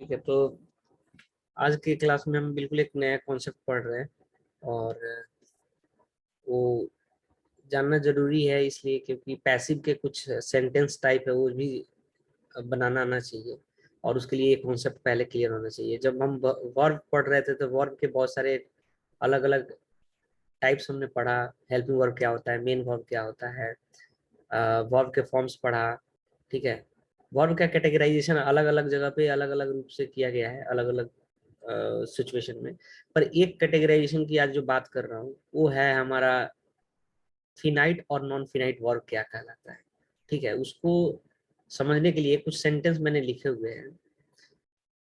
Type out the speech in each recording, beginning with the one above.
ठीक है, तो आज की क्लास में हम बिल्कुल एक नया कॉन्सेप्ट पढ़ रहे हैं और वो जानना जरूरी है इसलिए क्योंकि पैसिव के कुछ सेंटेंस टाइप है वो भी बनाना आना चाहिए और उसके लिए ये कॉन्सेप्ट पहले क्लियर होना चाहिए। जब हम वर्ब पढ़ रहे थे तो वर्ब के बहुत सारे अलग अलग टाइप्स हमने पढ़ा। हेल्पिंग वर्ब क्या होता है, मेन वर्ब क्या होता है, वर्ब के फॉर्म्स पढ़ा। ठीक है, वर्ब का कैटेगराइजेशन अलग अलग जगह पे अलग अलग रूप से किया गया है, अलग अलग सिचुएशन में। पर एक कैटेगराइजेशन की आज जो बात कर रहा हूँ वो है हमारा फिनाइट और नॉन फिनाइट वर्ब क्या कहलाता है। ठीक है, उसको समझने के लिए कुछ सेंटेंस मैंने लिखे हुए हैं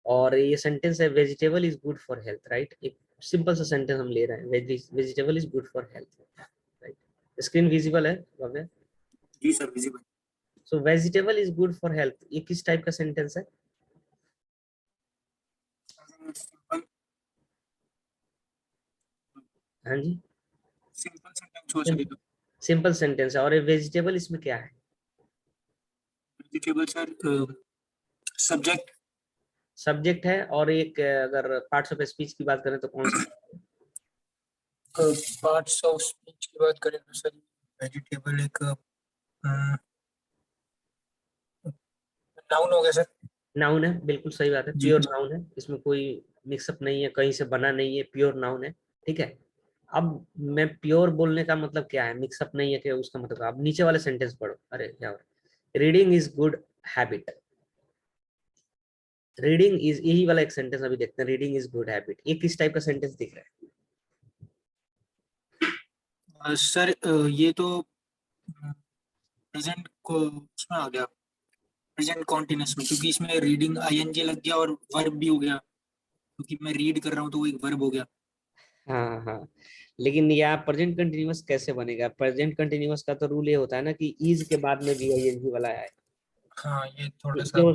और ये सेंटेंस है vegetable is good for health. Right, एक सिंपल सा सेंटेंस हम ले रहे हैं, vegetable is good for health. Right, screen visible है भव्य? जी sir, visible. So vegetable is good for health, ये किस टाइप का सेंटेंस है? सिंपल हाँ जी, सिंपल सेंटेंस हो सके तो सिंपल सेंटेंस है। और ये वेजिटेबल इसमें क्या है? Vegetable sir subject. सब्जेक्ट है। और एक अगर पार्ट्स ऑफ स्पीच की बात करें तो कौन सा? पार्ट्स ऑफ स्पीच की बात करें तो सर वेजिटेबल एक नाउन हो गया सर। नाउन है, बिल्कुल सही बात है, जी प्योर नाउन है, इसमें कोई मिक्सअप नहीं है, कहीं से बना नहीं है, प्योर नाउन है। ठीक है, अब मैं प्योर बोलने का मतलब क्या है, मिक्सअप नहीं है कि उसका मतलब अब नीचे वाले सेंटेंस पढ़ो। अरे क्या, reading is good habit. Reading is, यही वाला एक सेंटेंस अभी देखते हैं, रीडिंग इज गुड हैबिट, ये किस टाइप का सेंटेंस दिख रहा है? सर ये तो प्रेजेंट को उसमें आ गया, प्रेजेंट कॉन्टिन्यूस में, क्योंकि इसमें रीडिंग आईएनजी लग गया और वर्ब भी हो गया, क्योंकि मैं रीड कर रहा हूँ तो वो एक वर्ब हो गया। हाँ हाँ, लेकिन यहाँ प्रेजेंट कंटिन्यूअस कैसे बनेगा? प्रेजेंट कंटिन्यूअस का तो रूल ये होता है ना कि इज के बाद में भी आईएनजी वाला है। हाँ, ये थोड़ा सा जो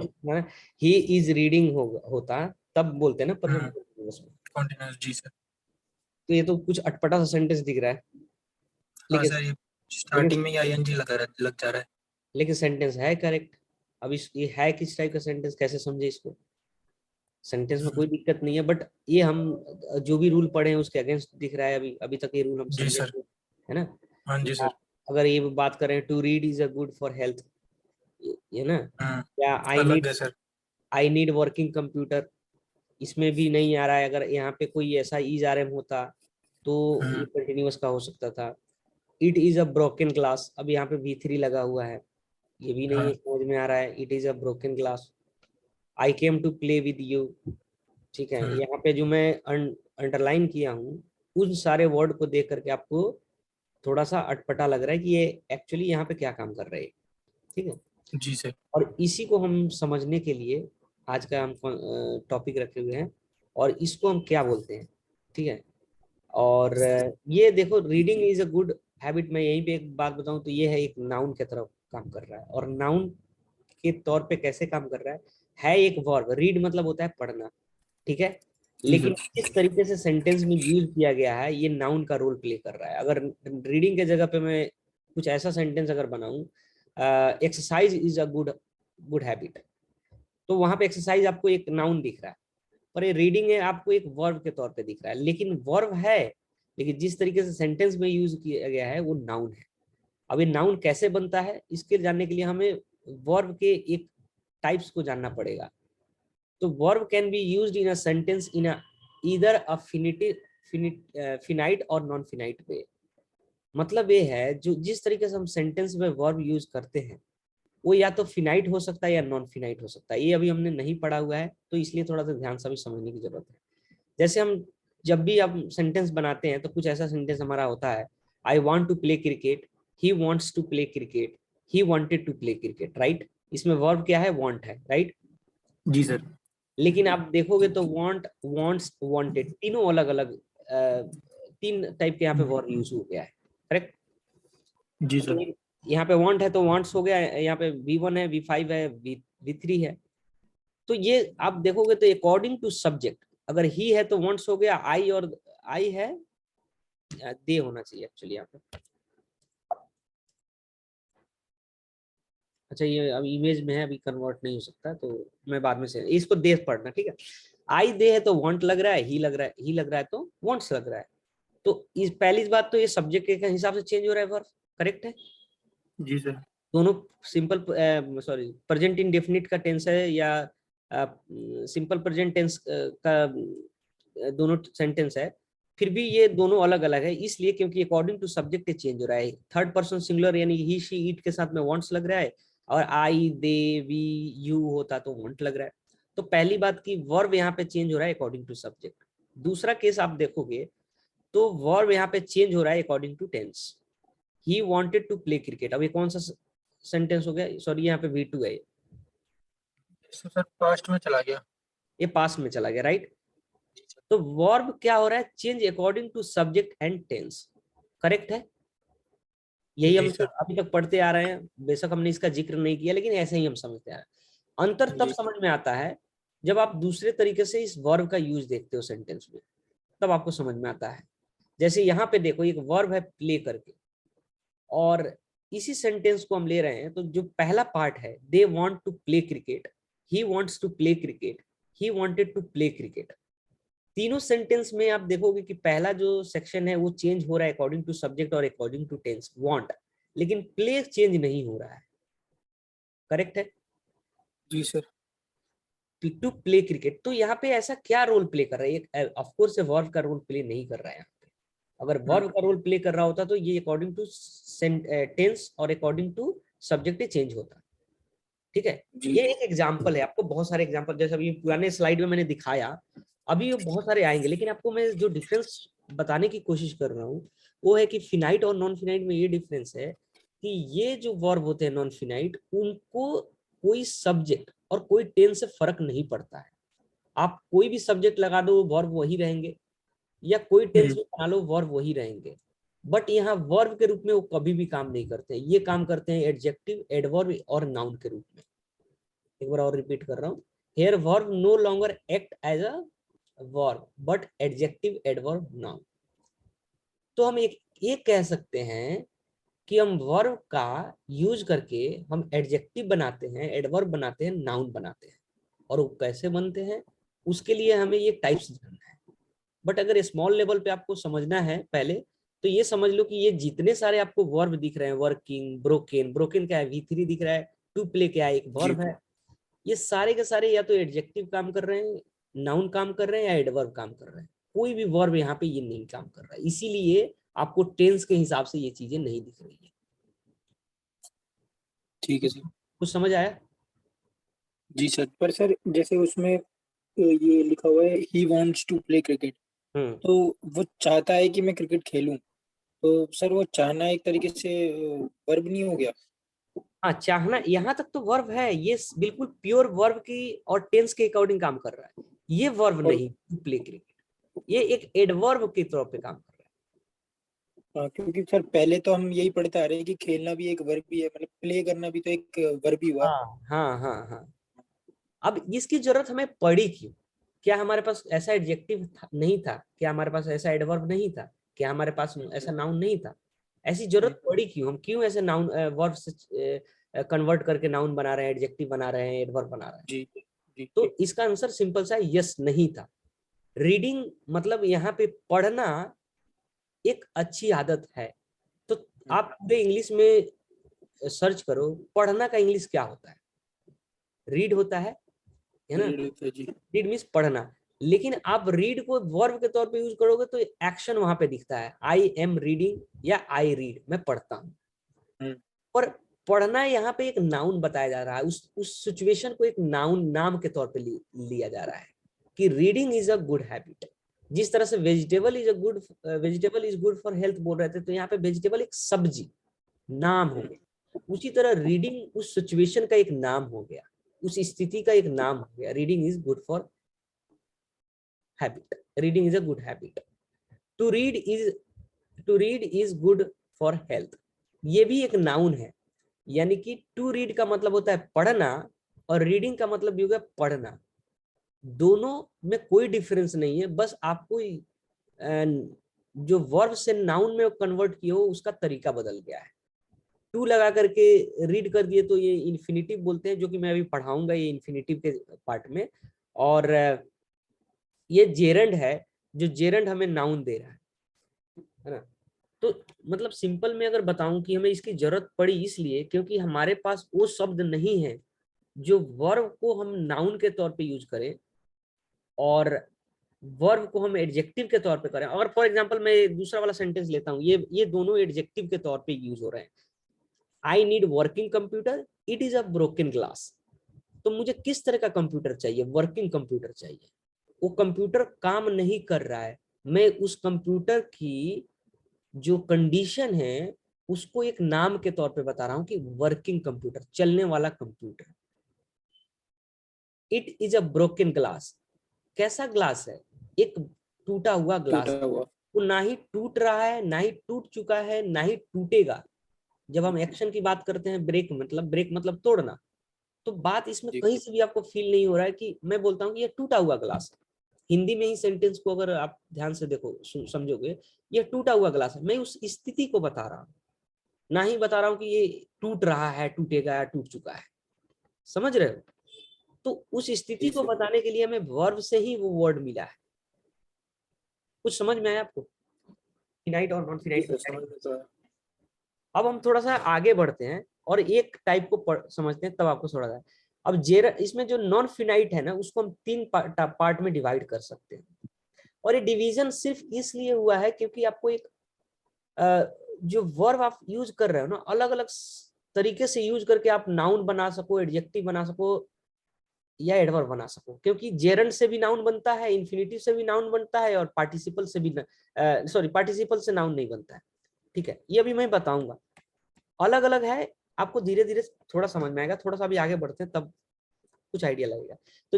ही इज रीडिंग होता तब बोलते हैं ना प्रेजेंट कंटिन्यूअस में। कॉन्टिन्यूस। जी सर। तो ये तो कुछ अटपटा सा सेंटेंस दिख रहा है, हाँ लेकिन सर, ये लेकिन स्टार्टिंग में ही आईएनजी लग जा रहा है। लेकिन सेंटेंस है करेक्ट। अब इस ये है किस टाइप का सेंटेंस, कैसे समझे इसको? सेंटेंस में कोई दिक्कत नहीं है, बट ये हम जो भी रूल पढ़े हैं उसके अगेंस्ट दिख रहा है। अभी अभी तक ये रूल हम जी समझे सर। थे, है ना? हाँ जी या सर। अगर ये बात करें, to read is a good for health, ये ना, या अलग है sir. I need working computer, इसमें भी नहीं आ रहा है। अगर यहाँ पे कोई ऐसा इज आर एम होता तो ये हम्म कंटिन्यूअस का हो सकता था। It is a broken glass, अब यहाँ पे V3 लगा हुआ है, ये भी नहीं है, हाँ। समझ में आ रहा है। It is a broken glass. I came to play with you. ठीक है, हम्म यहाँ पे जो मैं अंडरलाइन किया हूँ उन सारे वर्ड को देख करके आपको थोड़ा सा अटपटा लग रहा है कि ये एक्चुअली यहाँ पे क्या काम कर रहे हैं। ठीक है, जी सर। और इसी को हम समझने के लिए आज का हम टॉपिक रखे हुए हैं और इसको हम क्या बोलते हैं। ठीक है, और ये देखो, reading is a good habit, मैं यहीं पे एक बात बताऊं तो ये है एक नाउन की तरफ काम कर रहा है। और नाउन के तौर पे कैसे काम कर रहा है एक वर्ब। रीड मतलब होता है पढ़ना, ठीक है, जी लेकिन सर। किस तरीके से सेंटेंस में यूज किया गया है ये नाउन का रोल प्ले कर रहा है। अगर रीडिंग के जगह पे मैं कुछ ऐसा सेंटेंस अगर बनाऊं, exercise is a good good habit, तो वहां पे एक्सरसाइज आपको एक नाउन दिख रहा है, पर ये रीडिंग है आपको एक वर्ब के तौर पे दिख रहा है। लेकिन वर्ब है, लेकिन जिस तरीके से सेंटेंस में यूज किया गया है वो नाउन है। अब ये नाउन कैसे बनता है इसके जानने के लिए हमें वर्ब के एक टाइप्स को जानना पड़ेगा। तो verb can be used in a sentence in a either a finite और नॉन फिनाइट वे। मतलब ये है जो जिस तरीके से हम सेंटेंस में वर्ब यूज करते हैं वो या तो फिनाइट हो सकता है या नॉन फिनाइट हो सकता है। ये अभी हमने नहीं पढ़ा हुआ है तो इसलिए थोड़ा सा ध्यान से भी समझने की जरूरत है। जैसे हम जब भी अब सेंटेंस बनाते हैं तो कुछ ऐसा सेंटेंस हमारा होता है, I want to play cricket, he wants to play cricket, he wanted to play cricket. Right, इसमें वर्ब क्या है, वॉन्ट है। राइट, जी सर। लेकिन आप देखोगे तो वांट, वांट्स, वांटेड, तीनों अलग अलग तीन टाइप के यहाँ पे वर्ब यूज हो गया है। करेक्ट, जी सर। यहाँ पे वांट है तो वांट्स हो गया, यहाँ पे V1 है, V5 है, V3 है। तो ये आप देखोगे तो अकॉर्डिंग टू सब्जेक्ट, अगर ही है तो वांट्स हो गया, आई और आई है, दे होना चाहिए एक्चुअली यहाँ पे। अच्छा ये अब इमेज में है, अभी कन्वर्ट नहीं हो सकता, तो मैं बाद में से इसको दे पढ़ना, ठीक है। आई दे है तो वांट लग रहा है, ही लग रहा है, ही लग रहा है तो वांट्स लग रहा है। तो इस पहली बात तो ये सब्जेक्ट के हिसाब से चेंज हो रहा है वर्ब, करेक्ट है। जी सर। दोनों सिंपल सॉरी प्रेजेंट इंडेफिनिट का टेंस है या सिंपल प्रेजेंट टेंस का दोनों सेंटेंस है, फिर भी ये दोनों अलग अलग है, इसलिए क्योंकि अकॉर्डिंग टू सब्जेक्ट चेंज हो रहा है। थर्ड पर्सन सिंगुलर यानी ही शी इट के साथ में वांट्स लग रहा है, और आई दे वी यू होता तो वांट लग रहा है। तो पहली बात की वर्ब यहाँ पे चेंज हो रहा है अकॉर्डिंग टू सब्जेक्ट। दूसरा केस आप देखोगे तो वर्ब यहाँ पे चेंज हो रहा है according to tense. He wanted to play cricket, अब ये कौन सा सेंटेंस हो गया, सॉरी यहाँ पे V2 है, सर पास्ट में चला गया। ये पास्ट में चला गया, राइट। तो वर्ब क्या हो रहा है, change according to subject and tense, correct है। यही हम जी सर। अभी तक पढ़ते आ रहे हैं, बेशक हमने इसका जिक्र नहीं किया, लेकिन ऐसे ही हम समझते आ रहे हैं। अंतर तब जी समझ में आता है जब आप दूसरे तरीके से इस वर्ब का यूज देखते हो सेंटेंस में, तब आपको समझ में आता है। जैसे यहाँ पे देखो एक वर्ब है प्ले करके, और इसी सेंटेंस को हम ले रहे हैं, तो जो पहला पार्ट है they want to play cricket, he wants to play cricket, he wanted to play cricket, तीनों सेंटेंस में आप देखोगे कि पहला जो सेक्शन है वो चेंज हो रहा है अकॉर्डिंग टू सब्जेक्ट और अकॉर्डिंग टू टेंस, वांट, लेकिन प्ले चेंज नहीं हो रहा है, करेक्ट है। जी सर। टू प्ले क्रिकेट, तो यहाँ पे ऐसा क्या रोल प्ले कर रहा है, ऑफ कोर्स वर्ब का रोल प्ले नहीं कर रहा है यहाँ पे। अगर वर्ब का रोल प्ले कर रहा होता तो ये अकॉर्डिंग टू टेंस और अकॉर्डिंग टू सब्जेक्ट चेंज होता, ठीक है। जी। ये एक एग्जाम्पल है, आपको बहुत सारे एग्जाम्पल जैसे अभी पुराने स्लाइड में मैंने दिखाया, अभी ये बहुत सारे आएंगे, लेकिन आपको मैं जो डिफरेंस बताने की कोशिश कर रहा हूँ वो है कि फिनाइट और नॉन फिनाइट में ये डिफरेंस है कि ये जो वर्ब होते हैं नॉन फिनाइट, उनको कोई सब्जेक्ट और कोई टेंस से फर्क नहीं पड़ता है। आप कोई भी सब्जेक्ट लगा दो वर्ब वही रहेंगे, या कोई टेंस में बना लो वर्ब वही रहेंगे। बट यहाँ वर्ब के रूप में वो कभी भी काम नहीं करते हैं, ये काम करते हैं एडजेक्टिव, एडवर्ब और नाउन के रूप में। एक बार और रिपीट कर रहा हूँ, here verb no longer act as a verb but adjective, adverb, noun. तो हम एक ये कह सकते हैं कि हम वर्ब का यूज करके हम एडजेक्टिव बनाते हैं, एडवर्ब बनाते हैं, नाउन बनाते हैं। और वो कैसे बनते हैं उसके लिए हमें ये टाइप्स जानना है। बट अगर स्मॉल लेवल पे आपको समझना है पहले, तो ये समझ लो कि ये जितने सारे आपको वर्ब दिख रहे हैं, वर्किंग, ब्रोकन, ब्रोकन क्या है, V3 दिख रहा है, टू प्ले क्या है, एक वर्ब है, ये सारे के सारे या तो एडजेक्टिव काम कर रहे हैं, नाउन काम कर रहे हैं, या एडवर्ब काम कर रहे हैं। कोई भी वर्ब यहाँ पे ये नहीं काम कर रहा है, इसीलिए आपको टेंस के हिसाब से ये चीजें नहीं दिख रही है। ठीक है सर। कुछ समझ आया? जी सर, पर सर जैसे उसमें ये लिखा हुआ है he wants to play cricket, hmm. तो वो चाहता है कि मैं क्रिकेट खेलूं, तो सर वो चाहना एक तरीके से वर्ब नहीं हो गया? हाँ, चाहना यहाँ तक तो वर्ब है, ये बिल्कुल प्योर वर्ब की और टेंस के अकॉर्डिंग काम कर रहा है। ये वर्ब और नहीं, प्ले क्रिकेट, ये एक एडवर्ब के तौर पे काम कर रहा है। क्योंकि सर पहले तो हम यही पढ़ते आ रहे हैं कि खेलना भी एक वर्ब ही है, मतलब प्ले करना भी तो एक वर्ब ही हुआ। हाँ हाँ हाँ हाँ। अब इसकी जरूरत हमें पड़ी क्यों? क्या हमारे पास ऐसा एडजेक्टिव नहीं था? क्या हमारे पास ऐसा एडवर्ब नहीं था? क्या हमारे पास ऐसा नाउन नहीं था? ऐसी जरूरत पड़ी क्यों? हम क्यों ऐसे नाउन वर्ब से कन्वर्ट करके नाउन बना रहे हैं, एडजेक्टिव बना रहे हैं, एडवर्ब बना रहे हैं? जी जी। तो इसका आंसर सिंपल सा यस नहीं था। रीडिंग मतलब यहाँ पे पढ़ना एक अच्छी आदत है। तो आप पूरे इंग्लिश में सर्च करो, पढ़ना का इंग्लिश क्या होता है? रीड होता है ना। जी। रीड मीन्स पढ़ना, लेकिन आप रीड को वर्ब के तौर पे यूज करोगे तो एक्शन वहां पे दिखता है, आई एम रीडिंग या आई रीड, मैं पढ़ता हूँ। और पढ़ना यहाँ पे एक नाउन बताया जा रहा है, उस सिचुएशन को एक नाउन, नाम के तौर पे लिया जा रहा है कि reading is a good habit. जिस तरह से vegetable is good for health बोल रहे थे, तो यहाँ पे वेजिटेबल एक सब्जी नाम हो गया, उसी तरह रीडिंग उस सिचुएशन का एक नाम हो गया, उस स्थिति का एक नाम हो गया। Reading is good for habit, reading is a good habit. To read is good for health, ये भी एक नाउन है। यानी कि टू रीड का मतलब होता है पढ़ना, और रीडिंग का मतलब भी हो गया पढ़ना। दोनों में कोई डिफरेंस नहीं है, बस आपको जो वर्ब से नाउन में कन्वर्ट किए हो उसका तरीका बदल गया है। टू लगा करके रीड कर दिए तो ये इन्फिनिटिव बोलते हैं, जो कि मैं अभी पढ़ाऊंगा ये इन्फिनिटिव के पार्ट में। और ये जेरंड है, जो जेरंड हमें नाउन दे रहा है ना। तो मतलब सिंपल में अगर बताऊं कि हमें इसकी जरूरत पड़ी इसलिए क्योंकि हमारे पास वो शब्द नहीं है जो वर्ब को हम नाउन के तौर पे यूज करें और वर्ब को हम एडजेक्टिव के तौर पे करें। और फॉर एग्जांपल मैं दूसरा वाला सेंटेंस लेता हूँ, ये दोनों एडजेक्टिव के तौर पे यूज हो रहे हैं। आई need working computer, it is a broken glass. तो मुझे किस तरह का कंप्यूटर चाहिए? वर्किंग कंप्यूटर चाहिए। वो कंप्यूटर काम नहीं कर रहा है, मैं उस कंप्यूटर की जो कंडीशन है उसको एक नाम के तौर पे बता रहा हूं कि वर्किंग कंप्यूटर, चलने वाला computer. It is a broken glass, कैसा ग्लास है? एक टूटा हुआ ग्लास। टूटा हुआ। वो ना ही टूट रहा है, ना ही टूट चुका है, ना ही टूटेगा। जब हम एक्शन की बात करते हैं, ब्रेक मतलब तोड़ना, तो बात इसमें जी। कहीं से भी आपको फील नहीं हो रहा है कि मैं बोलता हूँ कि ये टूटा हुआ ग्लास है। हिंदी में ही सेंटेंस को अगर आप ध्यान से देखो समझोगे, ये टूटा हुआ ग्लास है, मैं उस स्थिति को बता रहा हूँ, ना ही बता रहा हूँ कि ये टूट रहा है, टूटेगा या टूट चुका है। समझ रहे हो? तो उस स्थिति जी को सर। बताने के लिए हमें वर्ब से ही वो वर्ड मिला है। कुछ समझ में आया आपको? फिनाइट और नॉन जी फिनाइट। सर, समझ में तो आया। अब हम थोड़ा सा आगे बढ़ते हैं और एक टाइप को समझते हैं, तब आपको थोड़ा सा। अब इसमें जो नॉन फिनाइट है ना, उसको हम तीन पार्ट में डिवाइड कर सकते हैं। और ये डिवीजन सिर्फ इसलिए हुआ है क्योंकि आपको एक जो वर्ब आप यूज कर रहे हो ना, अलग अलग तरीके से यूज करके आप नाउन बना सको, एडजेक्टिव बना सको या एडवर्ब बना सको। क्योंकि जेरंड से भी नाउन बनता है, इन्फिनिटिव से भी नाउन बनता है, और पार्टिसिपल से भी पार्टिसिपल से नाउन नहीं बनता है। ठीक है, ये अभी मैं बताऊंगा, अलग अलग है। आपको धीरे धीरे थोड़ा समझ में आएगा, थोड़ा सा अभी आगे बढ़ते हैं तब कुछ आइडिया लगेगा। तो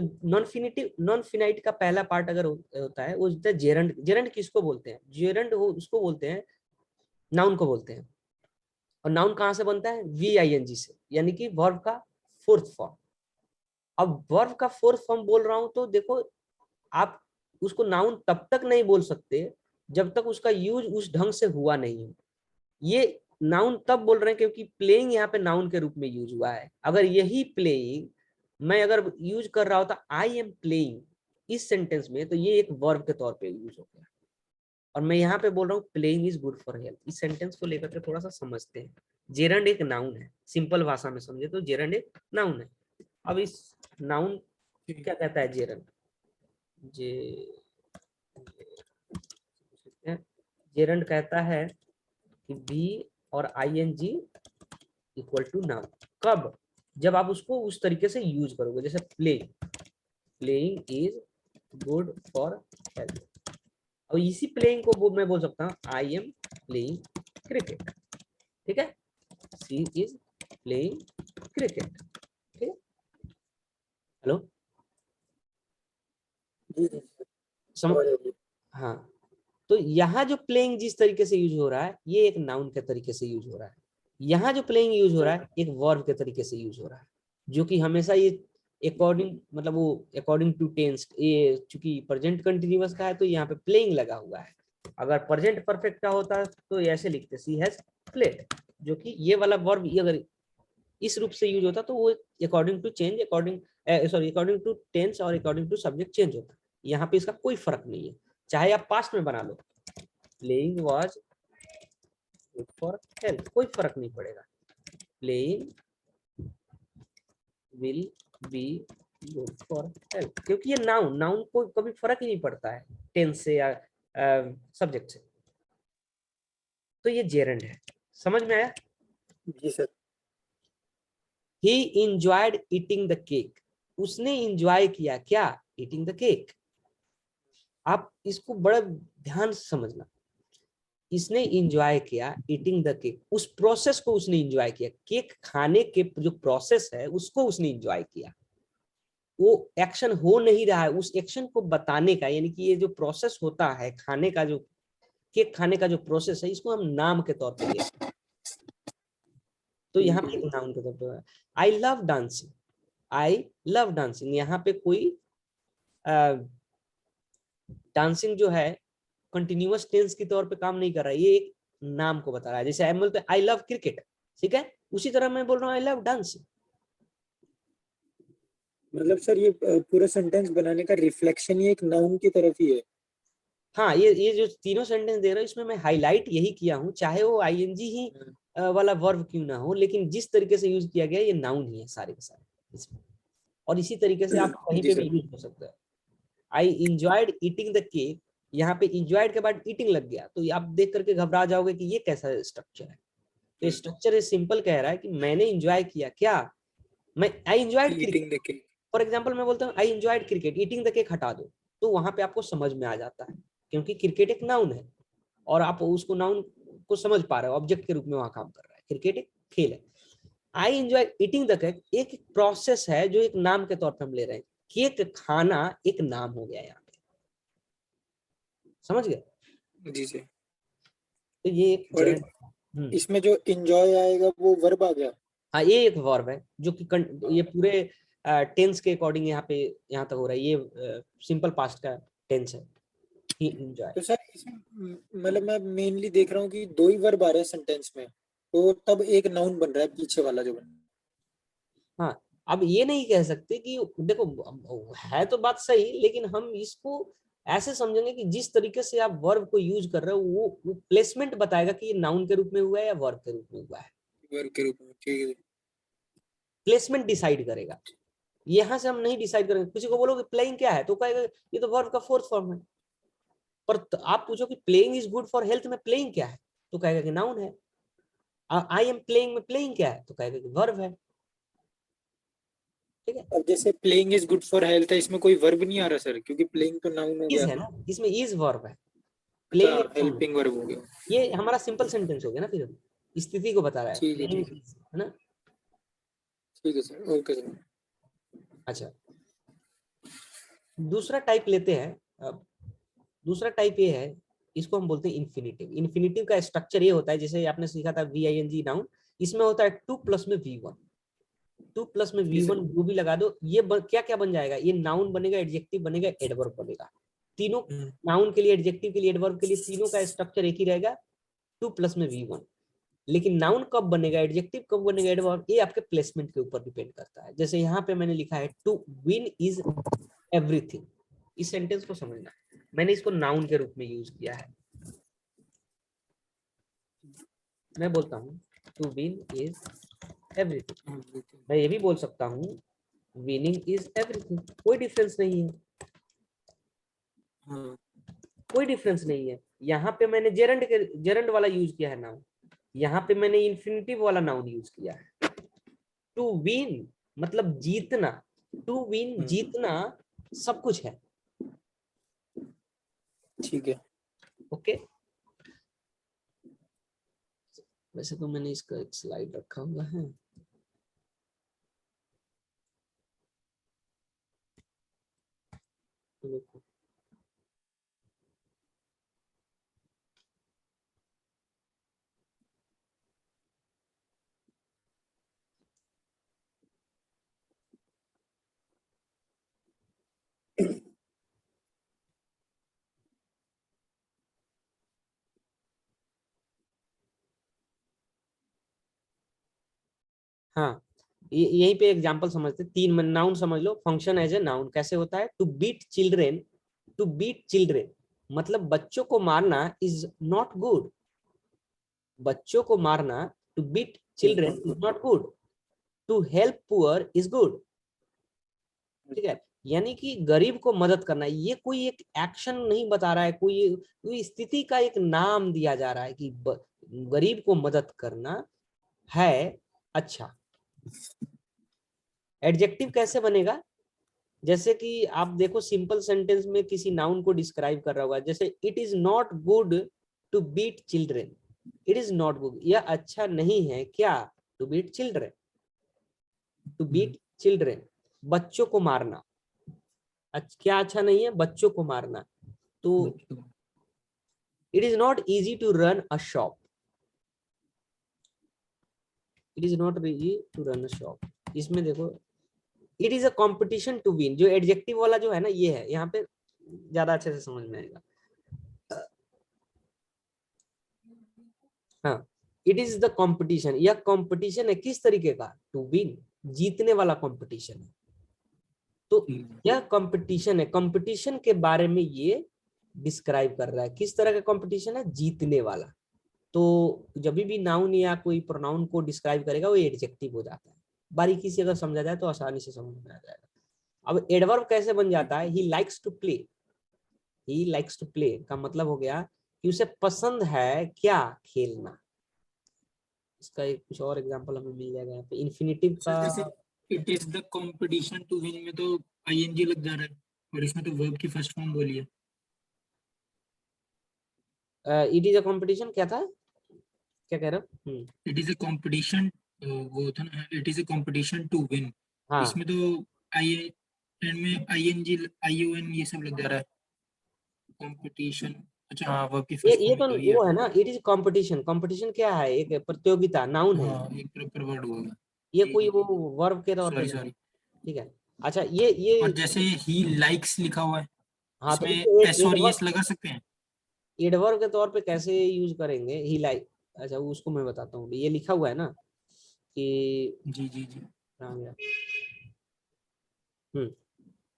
नॉन फिनाइट का पहला पार्ट अगर होता है वो होता है जेरंड। जेरंड किसको बोलते हैं? जेरंड उसको बोलते हैं, नाउन को बोलते हैं। और नाउन कहाँ से बनता है? VING से, यानी कि वर्ब का फोर्थ फॉर्म। अब वर्ब का फोर्थ फॉर्म बोल रहा हूं तो देखो, आप उसको नाउन तब तक नहीं बोल सकते जब तक उसका यूज उस ढंग से हुआ नहीं है। ये नाउन तब बोल रहे हैं क्योंकि प्लेइंग यहाँ पे नाउन के रूप में यूज हुआ है। अगर यही प्लेइंग मैं अगर यूज कर रहा होता आई एम प्लेइंग इस सेंटेंस में, तो ये एक वर्ब के तौर पे यूज हो गया। और मैं यहाँ पे बोल रहा हूँ playing is good for health. इस सेंटेंस को लेकर के थोड़ा सा समझते हैं। जेरंड एक नाउन है, सिंपल भाषा में समझे तो जेरंड एक नाउन है। अब इस नाउन क्या कहता है जेरंड? जे जेरंड कहता है कि बी और ING इक्वल टू नाउन। कब? जब आप उसको उस तरीके से यूज करोगे, जैसे playing is good for health. और इसी प्लेइंग को मैं बोल सकता हूँ आई एम प्लेइंग क्रिकेट। ठीक है, सी इज प्लेइंग क्रिकेट। ठीक है, हेलो, जी जी समझ? समझ गए। हाँ, तो यहाँ जो प्लेइंग जिस तरीके से यूज हो रहा है, ये एक नाउन के तरीके से यूज हो रहा है। यहाँ जो प्लेइंग यूज हो रहा है, एक वर्ब के तरीके से यूज हो रहा है, जो कि हमेशा ये अकॉर्डिंग मतलब वो अकॉर्डिंग टू टेंस। ये चूंकि प्रेजेंट कंटिन्यूअस का है तो यहाँ पे प्लेइंग लगा हुआ है। अगर प्रेजेंट परफेक्ट का होता तो ऐसे लिखते सी हैज प्लेड, जो कि ये वाला वर्ब अगर इस रूप से यूज होता तो वो according to change, according to tense और अकॉर्डिंग टू सब्जेक्ट चेंज होता। यहाँ पे इसका कोई फर्क नहीं है, चाहे आप पास्ट में बना लो, playing was good for health, कोई फर्क नहीं पड़ेगा। Playing will be good for health, क्योंकि ये नाउन को कभी फर्क ही नहीं पड़ता है टेंस से या सब्जेक्ट से। तो ये जेरंड है, समझ में आया? जी sir. He enjoyed eating the cake, उसने इंजॉय किया क्या? Eating the cake. आप इसको बड़ा ध्यान से समझना, इसने इंजॉय किया ईटिंग द केक, उस प्रोसेस को उसने इंजॉय किया। केक खाने के जो प्रोसेस है उसको उसने इंजॉय किया। वो एक्शन हो नहीं रहा है, उस एक्शन को बताने का, यानी कि ये जो प्रोसेस होता है खाने का, जो केक खाने का जो प्रोसेस है, इसको हम नाम के तौर पे लेते हैं। तो यहाँ पे एक नाउन के तौर पे I love dancing, I love dancing, यहाँ पे कोई डांसिंग जो है कंटिन्यूअस टेंस के तौर पे काम नहीं कर रहा है, ये एक नाम को बता रहा है। जैसे हम बोलते हैं आई लव क्रिकेट, ठीक है, उसी तरह मैं बोल रहा हूँ आई लव डांस। मतलब सर ये पूरा सेंटेंस बनाने का रिफ्लेक्शन ही एक नाउन की तरफ ही है। हाँ, ये जो तीनों सेंटेंस दे रहा हूँ इसमें मैं हाईलाइट यही किया हूँ, चाहे वो आईएनजी ही वाला वर्ब क्यों ना हो, लेकिन जिस तरीके से यूज किया गया ये नाउन ही है सारे के सारे इसमें। और इसी तरीके से आप कहीं जी पे भी सर। यूज हो सकता है। आई इंजॉयड ईटिंग द केक, यहाँ पे इंजॉयड के बाद ईटिंग लग गया तो आप देख करके घबरा जाओगे कि ये कैसा स्ट्रक्चर है। तो स्ट्रक्चर इज सिंपल कह रहा है कि मैंने इंजॉय किया क्या, मैं I enjoyed cricket. Eating the cake. For example मैं बोलता हूँ I enjoyed cricket, eating the cake हटा दो तो वहां पे आपको समझ में आ जाता है, क्योंकि क्रिकेट एक नाउन है और आप उसको नाउन को समझ पा रहे हो, ऑब्जेक्ट के रूप में वहां काम कर रहा है, क्रिकेट एक खेल है। I enjoy eating the cake एक प्रोसेस है जो एक नाम के तौर पर हम ले रहे हैं, केक खाना एक नाम हो गया यहाँ पे, समझ गए। जी सर। तो ये एक और चरण। इसमें जो इंजॉय आएगा वो वर्ब आ गया। हाँ, ये एक वर्ब है जो कि ये पूरे टेंस के अकॉर्डिंग यहाँ पे यहाँ तक हो रहा है, ये सिंपल पास्ट का टेंस है, ही एंजॉय। तो सर इसमें मतलब मैं मेनली देख रहा हूँ कि दो ही वर्ब आ रहे हैं सेंटेंस में, तो तब एक नाउन बन रहा है पीछे वाला जो बन। हाँ, अब ये नहीं कह सकते कि देखो है तो बात सही, लेकिन हम इसको ऐसे समझेंगे कि जिस तरीके से आप वर्ब को यूज कर रहे हो वो प्लेसमेंट बताएगा कि ये नाउन के रूप में हुआ है या वर्ब के रूप में हुआ है। वर्ब के रूप में, ठीक है। प्लेसमेंट डिसाइड करेगा, यहां से हम नहीं डिसाइड करेंगे। किसी को बोलोगे प्लेइंग क्या है तो कहेगा ये तो वर्ब का फोर्थ फॉर्म है, पर आप पूछो कि playing is good for health में प्लेइंग क्या है तो कहेगा कि नाउन है। आई एम प्लेइंग में प्लेइंग क्या है तो कहेगा कि वर्ब है। ठीक है, अब जैसे playing is good for health है, इसमें कोई वर्ब नहीं आ रहा सर, क्योंकि प्लेइंग तो नाउन हो इज गया। है ना, इसमें इज वर्ब है, अच्छा, प्लेइंग हेल्पिंग वर्ब हो गया। ये हमारा सिंपल सेंटेंस हो गया ना, फिर स्थिति को बता रहा है, ठीक है, प्लेइंग ठीक है। है ना। ठीक है सर, ओके सर। अच्छा, दूसरा टाइप लेते हैं। अब दूसरा टाइप ये है, इसको हम बोलते हैं इन्फिनिटिव। इन्फिनिटिव का स्ट्रक्चर ये होता है, जैसे आपने सीखा था V I N G noun, इसमें होता है टू प्लस में वी वन, टू प्लस में जी वी सर। वन जो भी लगा दो, ये क्या क्या बन जाएगा, ये नाउन बनेगा, एडजेक्टिव बनेगा, एडवर्ब बनेगा। तीनों नाउन के लिए, एडजेक्टिव के लिए, एडवर्ब के लिए, तीनों का स्ट्रक्चर एक ही रहेगा, टू प्लस में वी वन। लेकिन नाउन कब बनेगा, एडजेक्टिव कब बनेगा, एडवर्ब, ये आपके प्लेसमेंट के ऊपर डिपेंड करता है। जैसे यहाँ पे मैंने लिखा है टू विन इज एवरीथिंग, इस सेंटेंस को समझना, मैंने इसको नाउन के रूप में यूज किया है। मैं बोलता हूँ टू विन इज एवरीथिंग, मैं ये भी बोल सकता हूँ विनिंग इज एवरीथिंग, कोई डिफरेंस नहीं है, कोई डिफरेंस नहीं है। यहाँ पे मैंने जेरंड वाला यूज किया है नाउन, यहाँ पे मैंने इन्फिनिटिव वाला नाउन यूज किया है। टू विन मतलब जीतना, टू विन जीतना सब कुछ है। ठीक है। ओके, वैसे तो मैंने इसका एक स्लाइड रखा हुआ है, तो हाँ, यहीं पे एग्जांपल समझते, तीन नाउन समझ लो। फंक्शन एज ए नाउन कैसे होता है, to beat children, to beat children मतलब बच्चों को मारना इज नॉट गुड, बच्चों को मारना, to beat children is not good, to help poor is good. ठीक है, यानी कि गरीब को मदद करना, ये कोई एक एक्शन नहीं बता रहा है, कोई स्थिति का एक नाम दिया जा रहा है कि गरीब को मदद करना है अच्छा। एडजेक्टिव कैसे बनेगा, जैसे कि आप देखो सिंपल सेंटेंस में किसी नाउन को डिस्क्राइब कर रहा होगा, जैसे it is not good to beat children, it is not good, यह अच्छा नहीं है क्या, to beat children, to beat children बच्चों को मारना, क्या अच्छा नहीं है, बच्चों को मारना। तो it is not easy to run a shop, it is not easy to run a shop, इसमें देखो it is a competition to win, जो एडजेक्टिव वाला जो है ना ये है, यहाँ पे ज्यादा अच्छे से समझ में आएगा। हाँ, इट इज द कंपटीशन, यह कंपटीशन है किस तरीके का, टू विन, जीतने वाला कंपटीशन है। तो यह कंपटीशन है, कंपटीशन के बारे में ये डिस्क्राइब कर रहा है, किस तरह का कंपटीशन है, जीतने वाला। तो जब भी नाउन या कोई प्रोनाउन को डिस्क्राइब करेगा वो एडजेक्टिव हो जाता है। बारीकी से अगर समझा जाए तो आसानी से समझ में आ जाएगा। अब एडवर्ब कैसे बन जाता है, he likes to play, he likes to play का मतलब हो गया कि उसे पसंद है क्या, खेलना। इसका एक कुछ और एग्जांपल हमें मिल जाएगा यहाँ पे। इन्फिनिटिव का जैसे it is the competition to win में तो आईएनजी लग जा रहा है, और इसमें तो वर्ब की फर्स्ट फॉर्म बोली है। इट इज अ कंपटीशन क्या था, क्या कह रहे हो? इट इज अ कंपटीशन, वो था ना, it is a competition to win, हाँ इसमें तो आई एंड में आईएनजी आईओएन ये सब लग जा रहा है, कंपटीशन। अच्छा हाँ, वर्ब की फर्स्ट ये फॉर्म तो तो ये वो है ना, इट इज कंपटीशन। कंपटीशन क्या है, एक प्रतियोगिता, नाउन है। हाँ, एक प्रॉपर वर्ड होगा। ये कोई वो वर्ब के तौर पे सॉरी नहीं, सॉरी। ठीक है। अच्छा ये और जैसे ही लाइक्स लिखा हुआ है, हाँ, तो इसमें एस और एडवर्ब, यस लगा सकते हैं। एडवर्ब के तौर पे कैसे यूज करेंगे, ही लाइक। अच्छा उसको मैं बताता हूँ, ये लिखा हुआ है ना कि जी जी जी।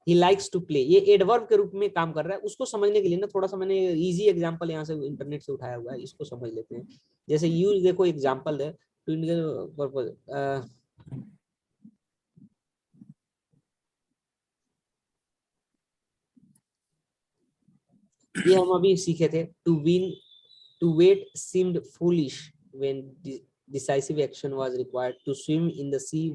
ही लाइक्स टू प्ले, ये एडवर्ब के रूप में काम कर रहा है। उसको समझने के लिए ना थोड़ा सा मैंने इजी एग्जांपल यहाँ से इंटरनेट से उठाया हुआ है, इसको समझ लेते हैं। जैसे यूज देखो एग्जांपल है टू पर्पज, ये हम अभी सीखे थे। To win, to wait seemed foolish when decisive action was required, to swim in the sea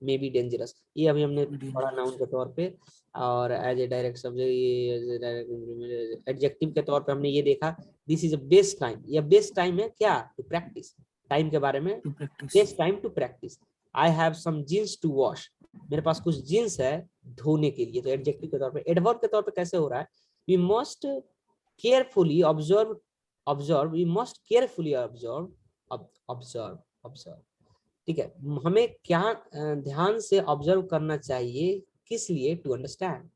may be dangerous, ये अभी हमने पढ़ा नाउन के तौर पे। और एज ए डायरेक्ट सब्जेक्ट, ये एज ए डायरेक्ट एडजेक्टिव के तौर पे हमने ये देखा, this is a best time, ये बेस्ट टाइम है क्या, टू प्रैक्टिस, टाइम के बारे में, to practice. Best time to practice. I have some jeans to wash, मेरे पास कुछ जींस है धोने के लिए। तो एडजेक्टिव के तौर पे। एडवर्ब के तौर पे कैसे हो रहा है, we must carefully observe, we must carefully observe, ठीक है। हमें क्या ध्यान से ऑब्जर्व करना चाहिए, किस लिए, टू अंडरस्टैंड।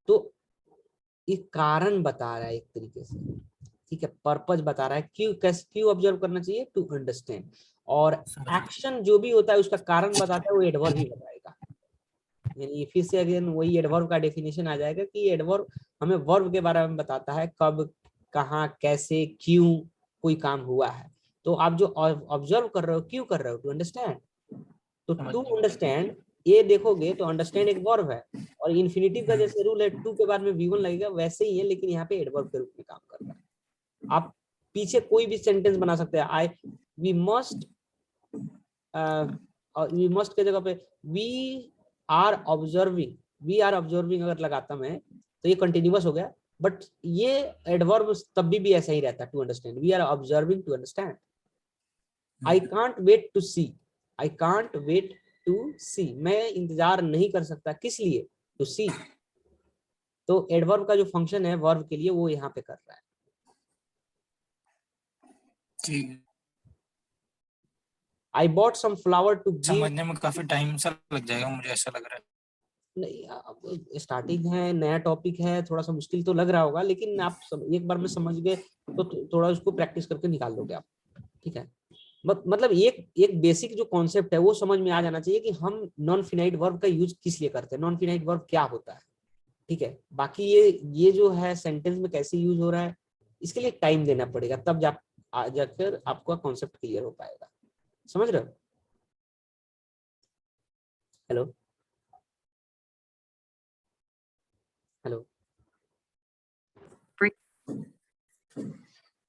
तो एक कारण बता रहा है एक तरीके से, ठीक है, पर्पज बता रहा है, क्यों कैसे क्यों ऑब्जर्व करना चाहिए, टू अंडरस्टैंड। और एक्शन जो भी होता है उसका कारण बताता है, वो एडवर्ब ही बताएगा। यानी फिर से अगेन वही एडवर्ब का डेफिनेशन आ जाएगा कि एडवर्ब हमें वर्ब के बारे में बताता है, कब, कहाँ, कैसे, क्यों कोई काम हुआ है। तो आप जो ऑब्जर्व कर रहे हो, क्यों कर रहे हो, टू अंडरस्टैंड। तो टू अंडरस्टैंड, ये देखोगे तो अंडरस्टैंड एक वर्ब है, और इन्फिनिटिव का जैसे रूल है टू के बाद में V1 लगेगा, वैसे ही है, लेकिन यहाँ पे एडवर्ब के रूप में काम कर रहा है। आप पीछे कोई भी सेंटेंस बना सकते हैं, I we must, we must के जगह पे we are observing, we are observing अगर लगाता मैं तो ये कंटिन्यूअस हो गया। बट ये एडवर्ब तब भी ऐसा ही रहता है, to understand, we are observing to understand. I can't wait to see, I can't wait to see, मैं इंतजार नहीं कर सकता, किस लिए, टू सी। तो एडवर्ब का जो फंक्शन है वर्ब के लिए वो यहाँ पे कर रहा है। ठीक है, I bought some flower to give, समझने में काफी टाइम सा लग जाएगा मुझे ऐसा लग रहा है। नहीं स्टार्टिंग है, नया टॉपिक है, थोड़ा सा मुश्किल तो लग रहा होगा, लेकिन आप एक बार में समझ गए तो थोड़ा उसको प्रैक्टिस करके निकाल दोगे आप, ठीक है। मतलब एक बेसिक जो कॉन्सेप्ट है वो समझ में आ जाना चाहिए कि हम नॉन फिनाइट वर्ब का यूज किस लिए करते हैं, नॉन फिनाइट वर्ब क्या होता है, ठीक है। बाकी ये जो है सेंटेंस में कैसे यूज हो रहा है, इसके लिए टाइम देना पड़ेगा, तब जाकर आपका कॉन्सेप्ट क्लियर हो पाएगा। समझ रहे हो? हेलो हेलो,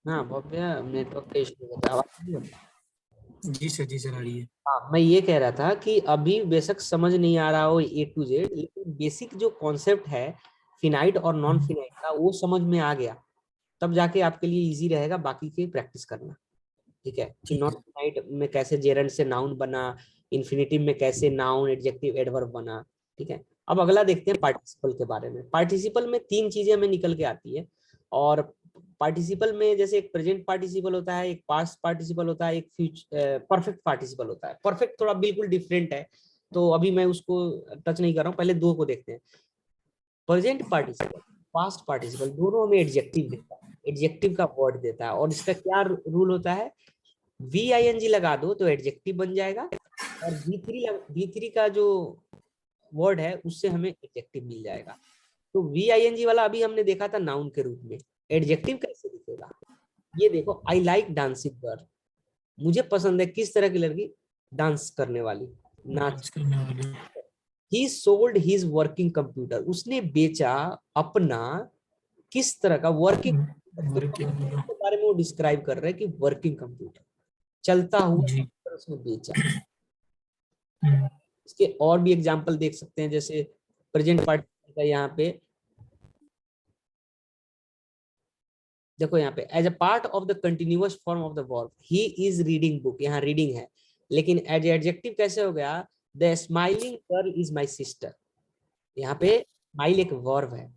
हाँ भव्य, नेटवर्क का इशू होता है, आवाज नहीं होती। जी सर आ रही है। हाँ, मैं ये कह रहा था कि अभी बेशक समझ नहीं आ रहा हो A to Z, लेकिन बेसिक जो कॉन्सेप्ट है फिनाइट और नॉन फिनाइट का वो समझ में आ गया, तब जाके आपके लिए इजी रहेगा बाकी की प्रैक्टिस करना, ठीक है। कि नॉन फिनाइट में कैसे जेरंड से नाउन बना, इन्फिनिटिव में कैसे नाउन एडजेक्टिव एडवर्ब बना, ठीक है। अब अगला देखते हैं पार्टिसिपल के बारे में। पार्टिसिपल में तीन चीजें हमें निकल के आती है, और पार्टिसिपल में जैसे एक प्रेजेंट पार्टिसिपल होता है, एक पास्ट पार्टिसिपल होता है, एक परफेक्ट पार्टिसिपल होता है। परफेक्ट थोड़ा बिल्कुल डिफरेंट है, तो अभी मैं उसको टच नहीं कर रहा हूँ, पहले दो को देखते हैं। प्रेजेंट पार्टिसिपल, पास्ट पार्टिसिपल, दोनों में एडजेक्टिव देता है, एडजेक्टिव का वर्ड देता है, और इसका क्या रूल होता है, VING लगा दो तो एडजेक्टिव बन जाएगा, और V3 का जो वर्ड है उससे हमें एडजेक्टिव मिल जाएगा। तो VING वाला अभी हमने देखा था नाउन के रूप में, एडजेक्टिव कैसे दिखेगा? ये देखो, आई लाइक डांसिंग गर्ल, मुझे पसंद है किस तरह की लड़की? डांस करने वाली, नाच। डांस करने वाले। ही सोल्ड हिज वर्किंग कंप्यूटर, उसने बेचा अपना किस तरह का वर्किंग, वर्किंग। के बारे में वो डिस्क्राइब कर रहे हैं कि वर्किंग कंप्यूटर, चलता हुआ जी। कंप्यूटर उसने बेचा। हम्म, इसके और भी एग्जांपल देख सकते हैं, जैसे प्रेजेंट पार्टिसिपल का यहाँ पे देखो, यहाँ पे as a part of the continuous form of the verb he is reading book, यहाँ रीडिंग है, लेकिन एज एडजेक्टिव कैसे हो गया? The smiling girl is my sister, यहाँ पे स्माइल एक वर्ब है,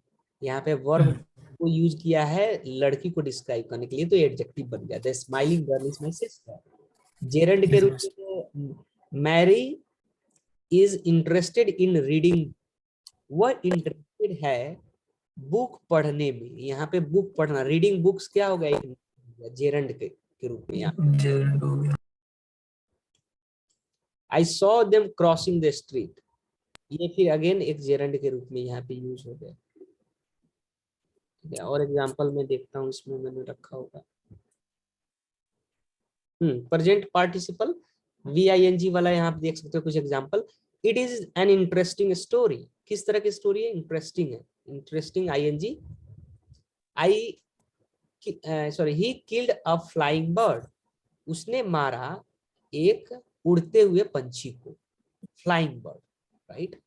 यहाँ पे वर्ब को यूज किया है लड़की को डिस्क्राइब करने के लिए, तो एडजेक्टिव बन गया the smiling girl is my sister. Gerund के रूप में तो Mary is interested in reading, वह इंटरेस्टेड है बुक पढ़ने में, यहाँ पे बुक पढ़ना, रीडिंग बुक्स क्या हो गया? जेरंड के रूप में। जेरंड हो गया। I saw them crossing the street, ये फिर अगेन एक जेरंड के रूप में यहाँ पे यूज हो गया। ठीक है, और एग्जांपल में देखता हूँ, इसमें मैंने रखा होगा। प्रेजेंट पार्टिसिपल VING वाला, यहाँ पे देख सकते हो कुछ example. It is an interesting story, किस तरह की स्टोरी है? इंटरेस्टिंग है, interesting ING। He killed a flying bird, उसने मारा एक उड़ते हुए पंछी को, flying bird, right?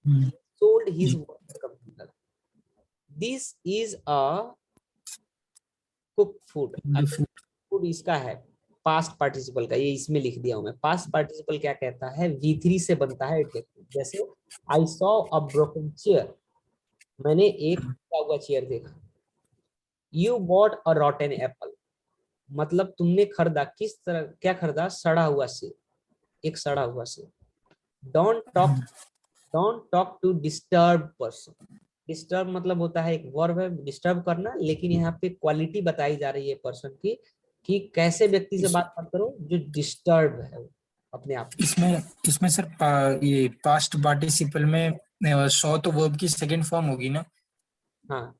Sold his computer, this is a cook food, food इसका है पास्ट पार्टिसिपल का, ये इसमें लिख दिया हूं मैं। पास्ट पार्टिसिपल क्या कहता है? V3 से बनता है एडजेक्टिव, जैसे I saw a broken chair, मैंने एक टूटा हुआ चेयर देखा। यू बॉट अ रॉटन एप्पल, मतलब तुमने खरीदा, किस तरह, क्या खरीदा? सड़ा हुआ सेब, एक सड़ा हुआ सेब। Don't talk to disturb person, disturb मतलब होता है एक वर्ब है, डिस्टर्ब करना, लेकिन यहाँ पे क्वालिटी बताई जा रही है पर्सन की, कि कैसे व्यक्ति से बात मत करो जो डिस्टर्ब है अपने आप में। इसमें सर ये पास्ट पार्टिसिपल में सौ तो वर्ब की सेकंड फॉर्म होगी ना? हाँ,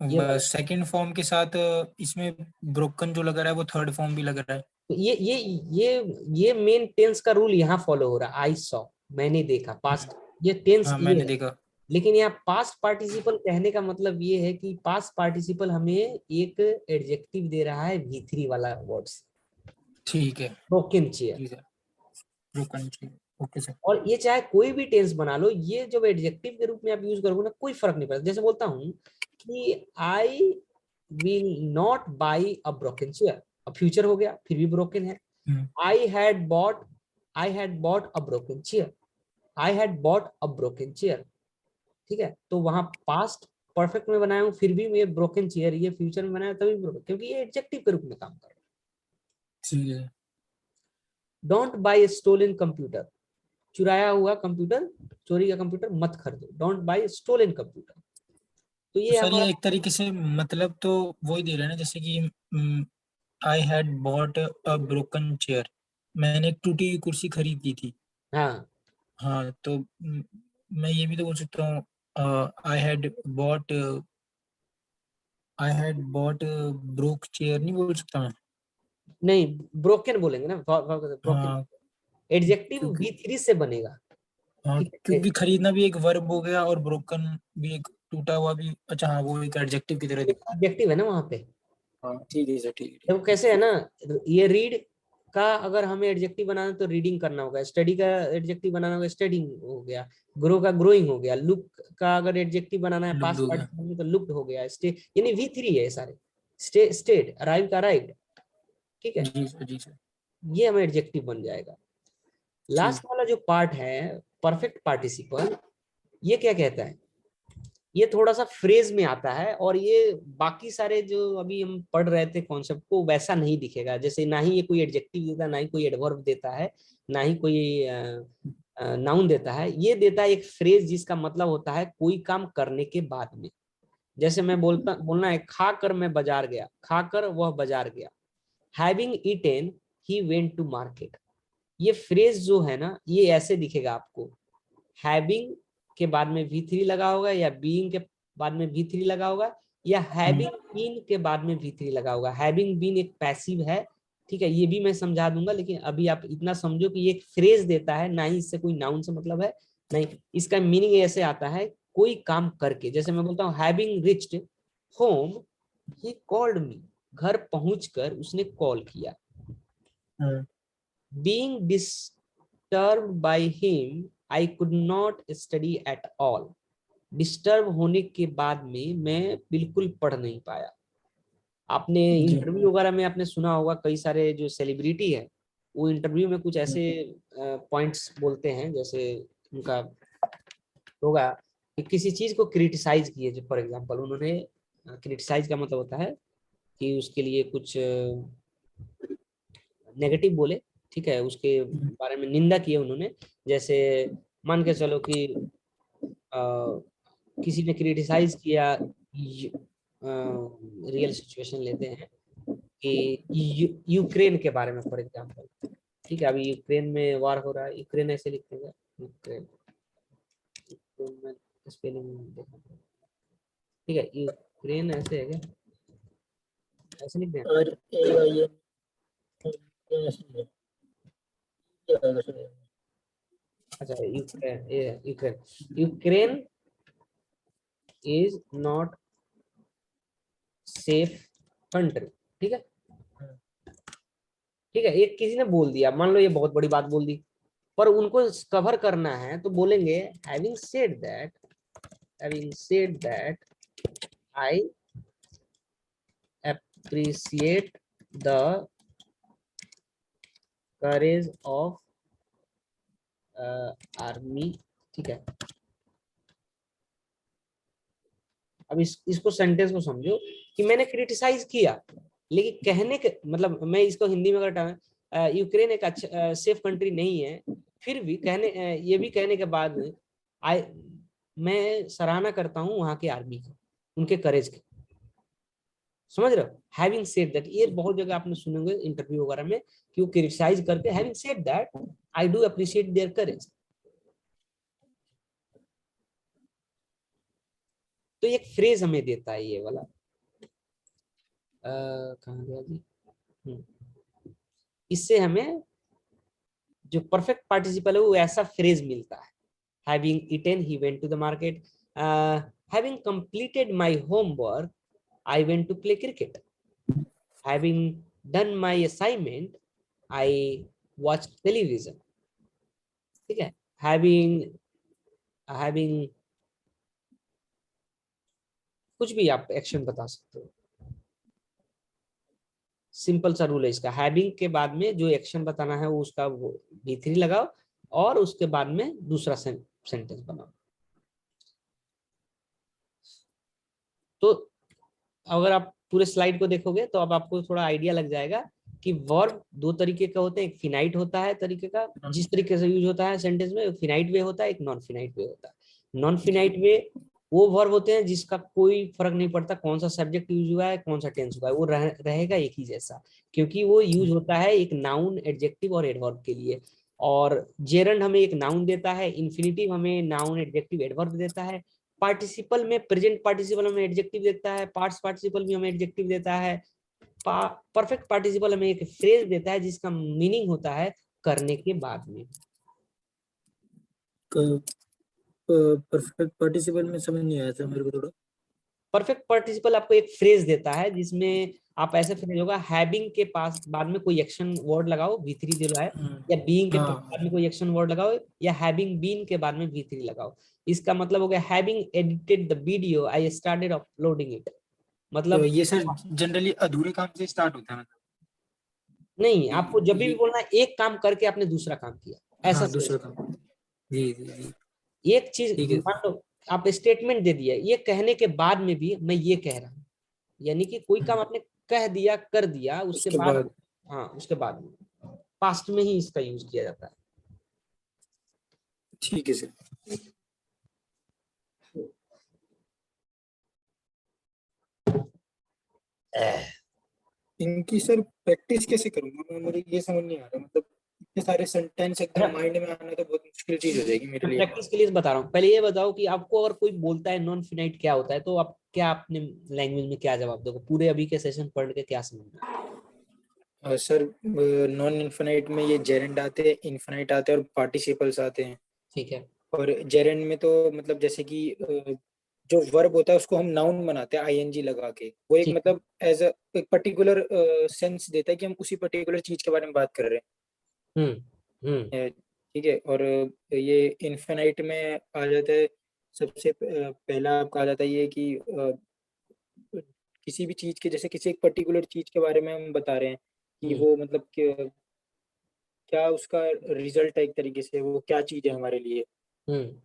ये वाला, सेकंड फॉर्म के साथ इसमें ब्रोकन जो लग रहा है वो थर्ड फॉर्म भी लग रहा है। तो ये मेन टेंस का रूल यहाँ फॉलो हो रहा है। आई सॉ, मैंने देखा, पास्ट, ये टेंस हाँ, ये मैंने है। देखा। लेकिन यहाँ पास्ट पार्टिसिपल कहने का मतलब ये है कि पास्ट पार्टिसिपल हमें एक एडजेक्टिव दे रहा है V3 वाला वर्ड्स, ठीक है। Broken chair. जी सर, ब्रोकन चाहिए। Okay sir. और ये चाहे कोई भी टेंस बना लो, ये जब एडजेक्टिव के रूप में आप यूज करोगे ना, कोई फर्क नहीं पड़ता। जैसे बोलता हूँ कि I will not by a broken chair, अब फ्यूचर हो गया, फिर भी ब्रोकन है। आई had bought a broken chair, I had bought a broken chair. ठीक है, तो वहां पास्ट परफेक्ट में बनाया हूँ, फिर भी ये ब्रोकन चेयर, ये फ्यूचर में बनाया तभी ब्रोकन, क्योंकि ये एडजेक्टिव के रूप में काम कर रहा है। ठीक है। डोंट बाई स्टोलन कंप्यूटर, चुराया हुआ कंप्यूटर, चोरी का कंप्यूटर मत खरीदो। डोंट बाई स्टोलन कंप्यूटर, तो तो ये सर ये हमारा, एक तरीके से मतलब तो वही दे रहे हैं ना, जैसे कि आई had bought a broken chair, मैंने एक टूटी हुई कुर्सी खरीद ली थी। हाँ, हाँ, तो मैं ये भी तो बोल सकता हूँ, bought I had bought broke chair नहीं बोल सकता मैं? नहीं, ब्रोकन बोलेंगे ना, ब्रोकन। हाँ, एडजेक्टिव क्योंकि V3 से बनेगा। हाँ, ठीक है, क्योंकि खरीदना भी एक वर्ब हो गया और ब्रोकन भी एक टूटा हुआ भी। अच्छा हाँ, वो एक एडजेक्टिव की तरह दिखता है। एडजेक्टिव है ना वहां पे। हाँ ठीक है सर, ठीक है, ठीक देखो कैसे है ना, ये रीड का अगर हमें एडजेक्टिव बनाना है तो रीडिंग करना होगा, स्टडी का एडजेक्टिव बनाना होगा, स्टडिंग हो गया, ग्रो का ग्रोइंग हो गया, लुक का अगर एडजेक्टिव बनाना है है। लुक्ड पास्ट हो गया। पार्टिसिपल में तो लुक्ड हो गया, स्टे यानी V3 है सारे। स्टेड, अराइव का अराइव्ड। ठीक है, जी सर, जी सर। ये हमें एडजेक्टिव बन जाएगा। ठीक। लास्ट वाला जो पार्ट है परफेक्ट पार्टिसिपल, ये क्या कहता है? ये थोड़ा सा फ्रेज में आता है, और ये बाकी सारे जो अभी हम पढ़ रहे थे कॉन्सेप्ट को वैसा नहीं दिखेगा। जैसे ना ही ये कोई एडजेक्टिव देता है, ना ही कोई एडवर्ब देता है, ना ही कोई नाउन देता है। ये देता है एक फ्रेज जिसका मतलब होता है कोई काम करने के बाद में। जैसे मैं बोलना है खाकर मैं बाजार गया, खाकर वह बाजार गया, having eaten he went to market. ये फ्रेज जो है ना, ये ऐसे दिखेगा आपको, हैविंग के बाद में V3 लगा होगा, या बीइंग के बाद में V3 लगा होगा, या हैविंग बीन के बाद में V3 लगा होगा। हैविंग बीन एक पैसिव है, ठीक है, ये भी मैं समझा दूंगा, लेकिन अभी आप इतना समझो कि ये एक फ्रेज देता है, ना ही इससे कोई नाउन से मतलब है, नहीं। इसका मीनिंग ऐसे आता है, कोई काम करके, जैसे मैं बोलता हूँ having reached home he called me, घर पहुंचकर उसने कॉल किया। Being disturb by him I could not study at all. Disturb होने के बाद में मैं बिल्कुल पढ़ नहीं पाया। आपने जी। इंटरव्यू वगैरह में आपने सुना होगा, कई सारे जो सेलिब्रिटी है वो इंटरव्यू में कुछ ऐसे पॉइंट्स बोलते हैं, जैसे उनका होगा कि किसी चीज को क्रिटिसाइज किए, जो फॉर एग्जांपल उन्होंने, क्रिटिसाइज का मतलब होता है कि उसके लिए कुछ नेगेटिव बोले, ठीक है, उसके बारे में निंदा किए उन्होंने। जैसे मान के चलो कि किसी ने क्रिटिसाइज किया, रियल सिचुएशन लेते हैं कि यूक्रेन के बारे में फॉर एग्जांपल, ठीक है, अभी यूक्रेन में वार हो रहा है, यूक्रेन ऐसे लिखते हैं, यूक्रेन, में स्पेलिंग देखना पड़ेगा, ठीक है, यूक्रेन ऐसे है क्या, ऐसे लिखते हैं। और ये अच्छा, यूक्रेन, ये Ukraine, Ukraine is not safe country, ठीक है, ठीक है, एक किसी ने बोल दिया, मान लो ये बहुत बड़ी बात बोल दी, पर उनको कवर करना है तो बोलेंगे having said that I appreciate the courage of army, ठीक है। अब इसको सेंटेंस को समझो कि मैंने क्रिटिसाइज किया, लेकिन कहने के मतलब, मैं इसको हिंदी में अगर यूक्रेन एक अच्छा सेफ कंट्री नहीं है, फिर भी कहने ये भी कहने के बाद आई मैं सराहना करता हूँ वहां के आर्मी की, उनके करेज की, समझ रहे हो। हैविंग सेड दैट, ये बहुत जगह आपने सुने होंगे इंटरव्यू वगैरह में कि वो क्रिटिसाइज करके having said that I do appreciate their करेज। तो एक फ्रेज हमें देता है ये वाला, कहाँ गया जी, इससे हमें जो परफेक्ट पार्टिसिपल है वो ऐसा फ्रेज मिलता है। Having eaten he went to the market, having completed my homework I went to play cricket, having done my assignment I watch television, ठीक है। हैविंग हैविंग कुछ भी आप एक्शन बता सकते हो, सिंपल सा रूल है इसका, हैविंग के बाद में जो एक्शन बताना है वो उसका वो V3 लगाओ, और उसके बाद में दूसरा सेंटेंस बनाओ। तो अगर आप पूरे स्लाइड को देखोगे तो अब आपको थोड़ा आइडिया लग जाएगा कि वर्ब दो तरीके का होते हैं, एक फिनाइट होता है तरीके का, जिस तरीके से यूज होता है सेंटेंस में, फिनाइट वे होता है, एक नॉन फिनाइट वे होता है। नॉन फिनाइट वे वो वर्ब होते हैं जिसका कोई फर्क नहीं पड़ता कौन सा सब्जेक्ट यूज हुआ है, कौन सा टेंस हुआ है, वो रहेगा एक ही जैसा, क्योंकि वो यूज होता है एक नाउन, एडजेक्टिव और एडवर्ब के लिए। और जेरंड हमें एक नाउन देता है, इन्फिनिटिव हमें नाउन, एडजेक्टिव, एडवर्ब देता है, पार्टिसिपल में प्रेजेंट पार्टिसिपल हमें एडजेक्टिव देता है, पास्ट पार्टिसिपल भी हमें एडजेक्टिव देता है, परफेक्ट पार्टिसिपल हमें एक फ्रेज देता है जिसका मीनिंग होता है करने के बाद में। परफेक्ट पार्टिसिपल में समझ नहीं आया था मेरे को थोड़ा। परफेक्ट पार्टिसिपल आपको एक फ्रेज देता है जिसमें आप ऐसे फ्रेज होगा, हैविंग के पास बाद में कोई एक्शन वर्ड लगाओ, V3 दिया है, या बीइंग के बाद में कोई एक्शन वर्ड लगाओ, या हैविंग बीन के बाद में V3 लगाओ। इसका मतलब हो गया having edited the video I started uploading it, तो मतलब ये सर जनरली अधूरे काम से स्टार्ट होता है मतलब। नहीं, आपको जब भी बोलना है एक काम करके आपने दूसरा काम किया, ऐसा हाँ दूसरा काम। जी जी जी एक चीज ठीक है। मान लो आप स्टेटमेंट दे दिया, ये कहने के बाद में भी मैं ये कह रहा हूँ, यानी कि कोई काम आपने कह दिया, कर दिया, उसके उसके बाद, बाद हाँ उसके बाद में पास्ट में ही इसका यूज किया जाता ठीक है सर। है। इनकी सर प्रैक्टिस कैसे करूंगा मैं, मुझे ये समझ नहीं आ रहा, मतलब इतने सारे सेंटेंस एकदम माइंड में आना तो बहुत मुश्किल चीज हो जाएगी मेरे लिए। प्रैक्टिस के लिए बता रहा हूँ। पहले ये बताओ कि आपको अगर कोई बोलता है नॉन फिनाइट क्या होता है, तो आप क्या अपने लैंग्वेज में क्या जवाब दोगे? पूरे अभी के सेशन पढ़ के क्या समझना? सर नॉन इन्फिनाइट में ये जेरेंड आते हैं, इन्फिनाइट आते हैं और पार्टिसिपल्स आते हैं। ठीक है। और जेरेंड में तो मतलब जैसे कि जो वर्ब होता है उसको हम नाउन बनाते हैं आईएनजी लगा के, वो एक ठीक। मतलब एज अ एक पर्टिकुलर सेंस देता है कि हम उसी पर्टिकुलर चीज के बारे में बात कर रहे हैं। ठीक है। और ये इन्फिनाइट में आ जाता है, सबसे पहला आपका आ जाता है ये कि किसी भी चीज के, जैसे किसी एक पर्टिकुलर चीज के बारे में हम बता रहे हैं कि वो मतलब क्या उसका रिजल्ट है, एक तरीके से वो क्या चीज है हमारे लिए। हम्म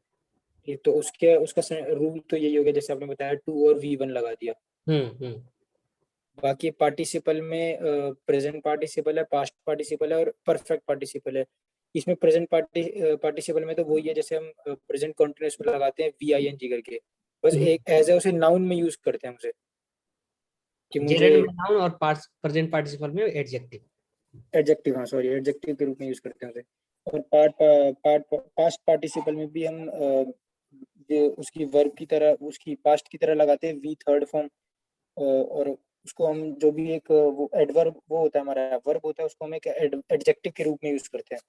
ये तो उसके उसका रूल तो यही हो गया, जैसे आपने बताया टू और V1 लगा दिया। हम्म बाकी पार्टिसिपल में प्रेजेंट पार्टिसिपल है, पास्ट पार्टिसिपल है और परफेक्ट पार्टिसिपल है। इसमें प्रेजेंट पार्टिसिपल में तो वही है, जैसे हम प्रेजेंट कंटिन्यूअस में लगाते हैं VING करके, बस एक एज ए उसे नाउन में यूज करते हैं उसे कि मुझे जेरेंड में नाउन और प्रेजेंट पार्टिसिपल में एडजेक्टिव। एडजेक्टिव, हाँ सॉरी, एडजेक्टिव के रूप में यूज करते हैं उसे। और पास्ट पार्टिसिपल में भी हम जो उसकी वर्ब की तरह, उसकी पास्ट की तरह लगाते हैं वी थर्ड फॉर्म। और उसको हम जो भी एक वो एडवर्ब वो होता है, हमारा वर्ब होता है, उसको हम एक एडजेक्टिव के रूप में यूज करते हैं।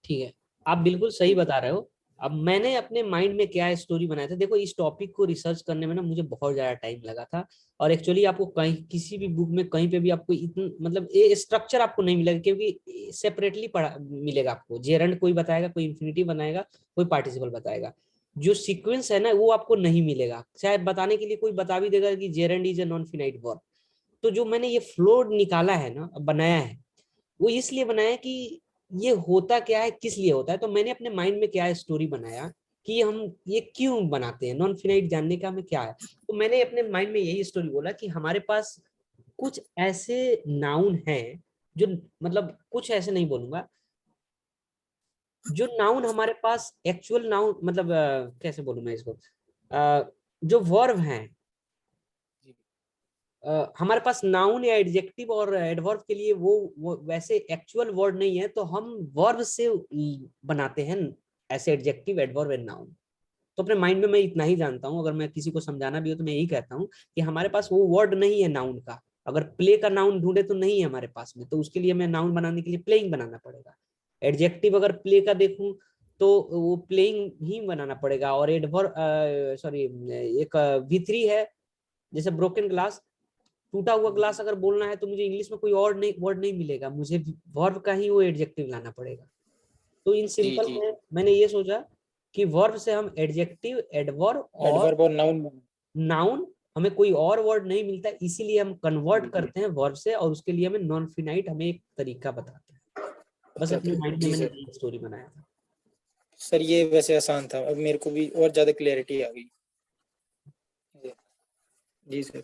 ठीक है, आप बिल्कुल सही बता रहे हो। अब मैंने अपने माइंड में क्या स्टोरी बनाया था, देखो इस टॉपिक को रिसर्च करने में ना मुझे बहुत ज्यादा टाइम लगा था। और एक्चुअली आपको कहीं किसी भी बुक में कहीं पे भी आपको इतना मतलब ये स्ट्रक्चर आपको नहीं मिलेगा, क्योंकि सेपरेटली पढ़ा मिलेगा आपको। जेरंड कोई बताएगा, कोई इन्फिनिटी बनाएगा, कोई पार्टिसिपल बताएगा। जो सीक्वेंस है ना वो आपको नहीं मिलेगा। शायद बताने के लिए कोई बता भी देगा कि gerund is a non finite verb. तो जो मैंने ये फ्लो निकाला है ना, बनाया है, वो इसलिए बनाया कि ये होता क्या है, किस लिए होता है। तो मैंने अपने माइंड में क्या स्टोरी बनाया कि हम ये क्यों बनाते हैं, नॉन फिनाइट जानने का हमें क्या है। तो मैंने अपने माइंड में यही स्टोरी बोला कि हमारे पास कुछ ऐसे नाउन हैं जो, मतलब कुछ ऐसे नहीं बोलूंगा, जो नाउन हमारे पास एक्चुअल नाउन, मतलब कैसे बोलूं मैं इसको, जो वर्ब हैं, हमारे पास नाउन या एडजेक्टिव और एडवर्ब के लिए वो वैसे एक्चुअल वर्ड नहीं है, तो हम वर्ब से बनाते हैं ऐसे एडजेक्टिव, एडवर्ब एंड नाउन। तो अपने माइंड में मैं इतना ही जानता हूँ। अगर मैं किसी को समझाना भी हो तो मैं यही कहता हूँ कि हमारे पास वो वर्ड नहीं है नाउन का। अगर प्ले का नाउन ढूंढे तो नहीं है हमारे पास में, तो उसके लिए मैं नाउन बनाने के लिए प्लेइंग बनाना पड़ेगा। एडजेक्टिव अगर प्ले का देखूं तो वो प्लेइंग ही बनाना पड़ेगा। और एडवर्ब सॉरी, एक V3 है, जैसे ब्रोकन ग्लास, टूटा हुआ ग्लास अगर बोलना है तो मुझे इंग्लिश में कोई और नहीं वर्ड नहीं मिलेगा, मुझे वर्ब का ही वो एडजेक्टिव लाना पड़ेगा। तो इन जी सिंपल जी। में मैंने ये सोचा कि वर्ब से हम एडजेक्टिव, एडवर्ब और एडवर्ब और नाउन। नाउन, हमें कोई और वर्ड नहीं मिलता, इसीलिए हम कन्वर्ट करते हैं वर्ब से, और उसके लिए हमें नॉन फिनाइट हमें एक तरीका बताते हैं। बस अपने माइंड में जी मैंने सर। ये स्टोरी बनाया था। सर ये वैसे आसान था, अब मेरे को भी और ज्यादा क्लैरिटी आ गई। जी सर।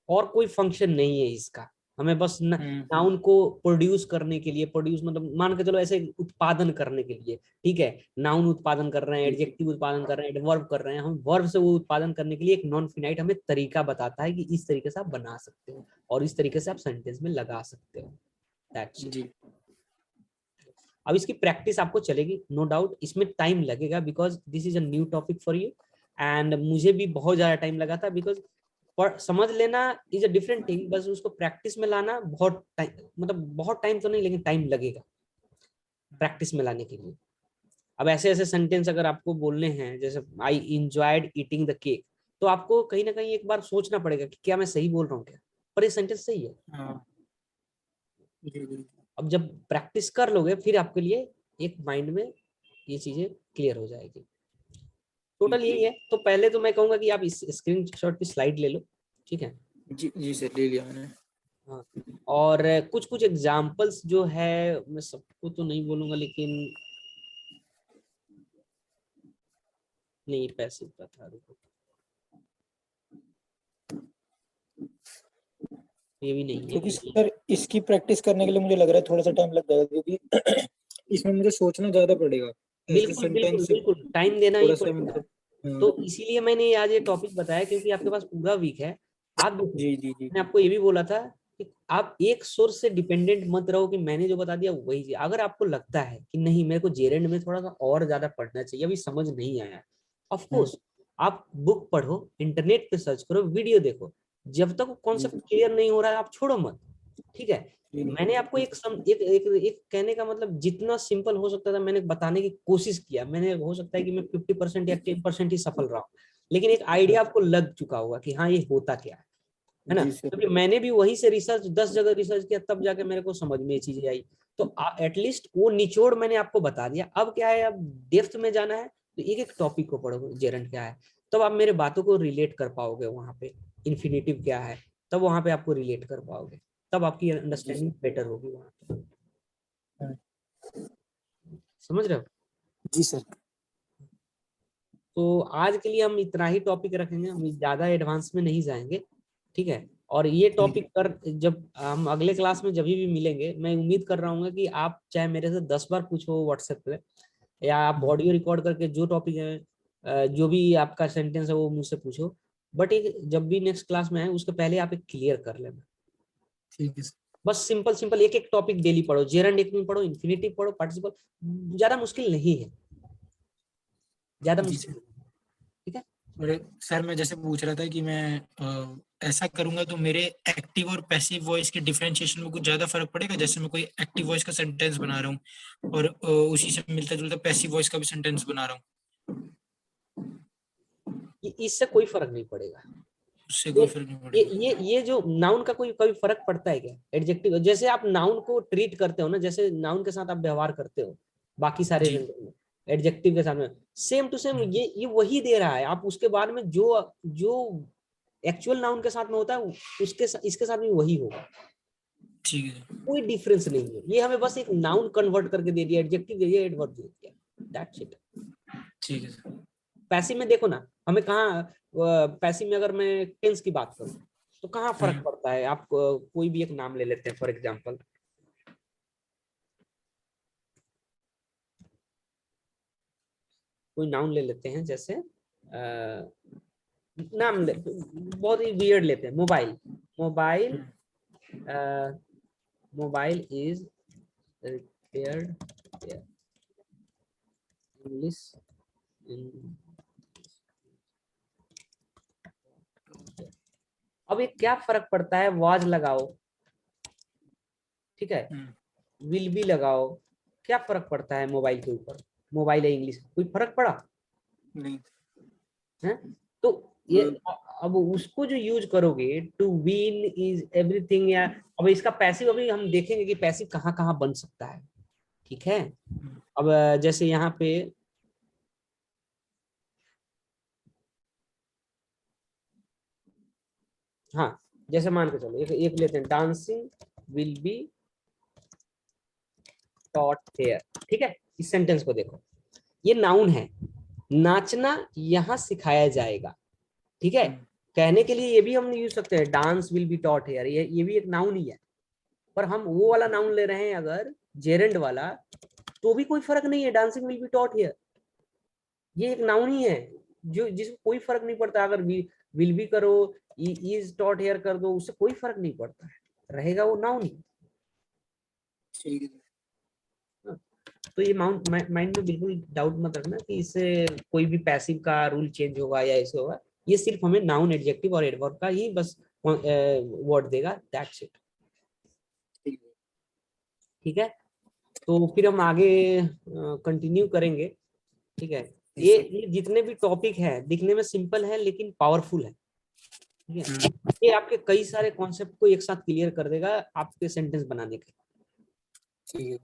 और कोई फंक्शन नहीं है इसका, हमें बस नाउन को प्रोड्यूस करने के लिए, प्रोड्यूस मतलब मान के चलो ऐसे उत्पादन करने के लिए, ठीक है। नाउन उत्पादन कर रहे हैं, एडजेक्टिव उत्पादन कर रहे हैं, एडवर्ब कर रहे हैं, हम वर्ब से वो उत्पादन करने के लिए एक नॉन फिनाइट हमें तरीका बताता है कि इस तरीके से आप बना सकते हो और इस तरीके से आप सेंटेंस में लगा सकते हो। That's it. जी अब इसकी प्रैक्टिस आपको चलेगी, नो डाउट। इसमें टाइम लगेगा because this is a new topic for you, and मुझे भी बहुत ज्यादा टाइम लगा था। बिकॉज पर समझ लेना इज अ डिफरेंट थिंग, बस उसको प्रैक्टिस में लाना बहुत टाइम, मतलब बहुत टाइम तो नहीं लेकिन टाइम लगेगा प्रैक्टिस में लाने के लिए। अब ऐसे ऐसे सेंटेंस अगर आपको बोलने हैं, जैसे आई इंजॉयड ईटिंग द केक, तो आपको कहीं ना कहीं एक बार सोचना पड़ेगा कि क्या मैं सही बोल रहा हूँ क्या, पर ये सेंटेंस सही है। हाँ। जी जी। अब जब प्रैक्टिस कर लोगे फिर आपके लिए एक माइंड में ये चीजें क्लियर हो जाएगी। टोटल यही है। तो पहले तो मैं कहूंगा कि आप इस स्क्रीनशॉट की स्लाइड ले लो, ठीक है। जी जी सर, ले लिया मैंने। हाँ, और कुछ कुछ एग्जाम्पल्स जो है, मैं सबको तो नहीं बोलूंगा लेकिन, नहीं पैसे का था, रुको, ये भी नहीं क्योंकि है। सर इसकी प्रैक्टिस करने के लिए मुझे लग रहा है थोड़ा सा टाइम लग जाएगा, क्योंकि इसमें मुझे सोचना ज्यादा पड़ेगा, ऐसे बिल्कुल बिल्कुल सेंटेंस बिल्कुल, टाइम देना ही थोड़ा सा पड़ेगा। मतलब। हाँ। तो इसीलिए मैंने ये आज ये टॉपिक बताया, क्योंकि आपके पास पूरा वीक है। आप देखो, जी जी जी मैंने आपको ये भी बोला था कि आप एक सोर्स से डिपेंडेंट मत रहो कि मैंने जो बता दिया वही चीज। अगर आपको लगता है कि नहीं मेरे को जेरेंड में थोड़ा सा और ज्यादा पढ़ना चाहिए, अभी समझ नहीं आया, ऑफ कोर्स आप बुक पढ़ो, इंटरनेट पे सर्च करो, वीडियो देखो, जब तक वो कॉन्सेप्ट क्लियर नहीं हो रहा है आप छोड़ो मत, ठीक है। मैंने आपको एक कहने का मतलब जितना सिंपल हो सकता था मैंने बताने की कोशिश किया। मैंने हो सकता है कि मैं 50% या 10% ही सफल रहा हूँ, लेकिन एक आइडिया आपको लग चुका होगा कि हाँ ये होता क्या है ना। जी सर। क्योंकि मैंने भी वहीं से रिसर्च 10 जगह रिसर्च किया, तब जाके मेरे को समझ में ये चीजें आई। तो एटलीस्ट वो निचोड़ मैंने आपको बता दिया। अब क्या है, अब डेप्थ में जाना है तो एक एक टॉपिक को पढ़ो, जेरंड क्या है, तब आप मेरे बातों को रिलेट कर पाओगे। वहां पे इन्फिनेटिव क्या है, तब वहां पे आपको रिलेट कर पाओगे, तब आपकी अंडरस्टैंडिंग बेटर होगी वहां पे। समझ रहे हो? जी सर। तो आज के लिए हम इतना ही टॉपिक रखेंगे, हम ज्यादा एडवांस में नहीं जाएंगे, ठीक है। और ये टॉपिक पर जब हम अगले क्लास में जब भी मिलेंगे, मैं उम्मीद कर रहा हूँ कि आप चाहे मेरे से 10 बार पूछो व्हाट्सएप पे, या आप ऑडियो रिकॉर्ड करके जो टॉपिक है, जो भी आपका सेंटेंस है वो मुझसे पूछो, बट एक जब भी नेक्स्ट क्लास में आए उसके पहले आप एक क्लियर कर लेना। ठीक है सर। बस सिंपल सिंपल एक एक टॉपिक डेली पढ़ो, जेरंड एक में पढ़ो, इन्फिनेटिव पढ़ो, पार्टिसिपल, ज्यादा मुश्किल नहीं है, ज्यादा जी मुश्किल सर। नहीं है, ठीक है। और सर मैं जैसे पूछ रहा था कि मैं ऐसा करूंगा तो मेरे एक्टिव और पैसिव वॉइस के डिफरेंशिएशन में कुछ ज्यादा फर्क पड़ेगा? जैसे मैं कोई एक्टिव वॉइस का सेंटेंस बना रहा हूँ और उसी से मिलता जुलता पैसिव वॉइस का भी सेंटेंस बना रहा हूँ, इससे कोई फर्क नहीं पड़ेगा। उससे ये कोई फर्क नहीं पड़ेगा? ये जो नाउन का कोई कभी फर्क पड़ता है क्या? एडजेक्टिव जैसे आप नाउन को ट्रीट करते हो ना, जैसे नाउन के साथ आप व्यवहार करते हो बाकी सारे जी। सेंटेंस में, एडजेक्टिव के साथ में सेम टू सेम ये वही दे रहा है। आप उसके बाद में जो जो एक्चुअल नाउन के साथ में होता है उसके इसके साथ भी वही होगा, ठीक है। कोई डिफरेंस नहीं है। ये हमें बस एक नाउन कन्वर्ट करके दे दिया, एडजेक्टिव दे दिया, एडवर्ब दे दिया, दैट्स इट। ठीक है सर। पैसिव में देखो ना, हमें कहाँ, पैसिव में अगर मैं टेंस की बात करूं तो कहाँ फर्क पड़ता है। आप कोई भी एक नाम ले लेते हैं, फॉर एग्जांपल कोई नाउन ले लेते हैं, जैसे नाम बहुत ही वियर्ड लेते हैं, mobile. Mobile mobile is repaired, English, अब ये क्या फर्क पड़ता है, वाज लगाओ, ठीक है, विल बी लगाओ, क्या फर्क पड़ता है मोबाइल के ऊपर? मोबाइल है इंग्लिश, कोई फर्क पड़ा नहीं। है? तो ये अब उसको जो यूज करोगे, टू विन इज एवरीथिंग, या अब इसका पैसिव अभी हम देखेंगे कि पैसिव कहाँ कहाँ बन सकता है, ठीक है। अब जैसे यहाँ पे हाँ, जैसे मान के चलो एक लेते हैं, dancing will be taught here, ठीक है। इस सेंटेंस को देखो, ये नाउन है, नाचना यहाँ सिखाया जाएगा, ठीक है। कहने के लिए ये भी हम यूज सकते हैं, dance will be taught here, ये भी एक नाउन ही है, पर हम वो वाला नाउन ले रहे हैं अगर जेरेंड वाला, तो भी कोई फर्क नहीं है, dancing will be taught here, ये एक नाउन ही है जो जिसको कोई फर्क नहीं पड़ता। अगर विल बी करो, इज टॉट हियर कर दो, उससे कोई फर्क नहीं पड़ता है, रहेगा वो नाउन ही। ठीक है। तो ये माइंड में बिल्कुल डाउट मत रखना कि इससे कोई भी पैसिव का रूल चेंज होगा या ऐसे होगा, ये सिर्फ हमें नाउन, एडजेक्टिव और एडवर्ब का ही बस वर्ड देगा, दैट्स इट, ठीक है। तो फिर हम आगे कंटिन्यू करेंगे, ठीक है। ये जितने भी टॉपिक है दिखने में सिंपल है लेकिन पावरफुल है, ठीक है। ये आपके कई सारे कॉन्सेप्ट को एक साथ क्लियर कर देगा आपके सेंटेंस बनाने के, ठीक है।